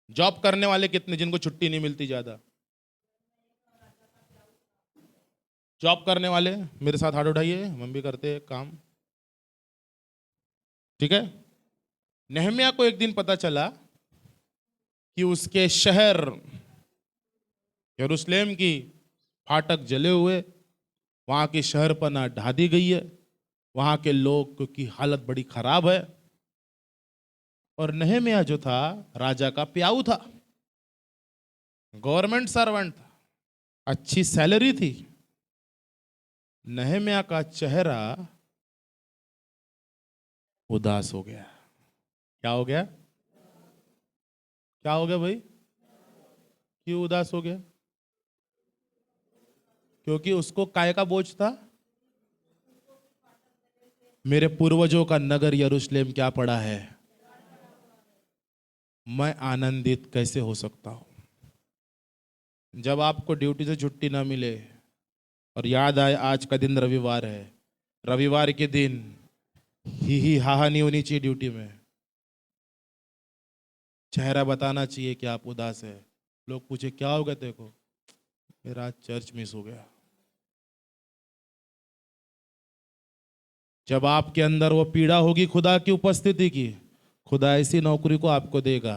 जॉब करने वाले कितने जिनको छुट्टी नहीं मिलती ज्यादा? जॉब करने वाले मेरे साथ हाथ उठाइए, हम भी करते हैं काम, ठीक है। नहम्याह को एक दिन पता चला कि उसके शहर यरूशलेम की फाटक जले हुए, वहां की शहरपनाह ढा दी गई है, वहां के लोग की हालत बड़ी खराब है। और नहम्याह जो था राजा का प्याऊ था, गवर्नमेंट सर्वेंट था, अच्छी सैलरी थी। नहम्याह का चेहरा उदास हो गया। क्या हो गया? क्या हो गया भाई? क्यों उदास हो गया? क्योंकि उसको काय का बोझ था? मेरे पूर्वजों का नगर यरूशलेम क्या पड़ा है, मैं आनंदित कैसे हो सकता हूं? जब आपको ड्यूटी से छुट्टी ना मिले और याद आए आज का दिन रविवार है, रविवार के दिन ही हाहा नहीं होनी चाहिए ड्यूटी में। चेहरा बताना चाहिए कि आप उदास है। लोग पूछे क्या हो गया तेरे को? मेरा आज चर्च मिस हो गया। जब आपके अंदर वो पीड़ा होगी खुदा की उपस्थिति की, खुदा ऐसी नौकरी को आपको देगा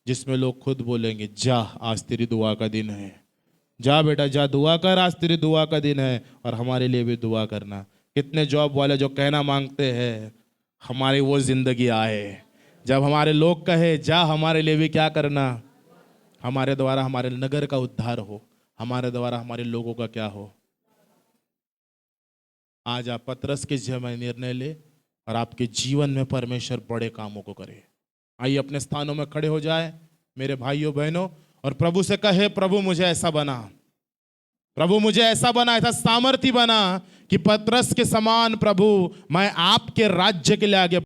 जिसमें लोग खुद बोलेंगे जा आज तेरी दुआ का दिन है, जा बेटा जा दुआ कर, आज तेरी दुआ का दिन है और हमारे लिए भी दुआ करना। कितने जॉब वाले जो कहना मांगते हैं हमारी वो जिंदगी आए जब हमारे लोग कहे जा हमारे लिए भी क्या करना, हमारे द्वारा हमारे नगर का उद्धार हो, हमारे द्वारा हमारे लोगों का क्या हो। आज आप पतरस के जैसा निर्णय ले और आपके जीवन में परमेश्वर बड़े कामों को करे। आइए अपने स्थानों में खड़े हो जाए मेरे भाइयों बहनों, और प्रभु से कहे प्रभु मुझे ऐसा बना, प्रभु मुझे ऐसा बना, ऐसा सामर्थ्य बना कि पतरस के समान प्रभु मैं आपके राज्य के लिए आगे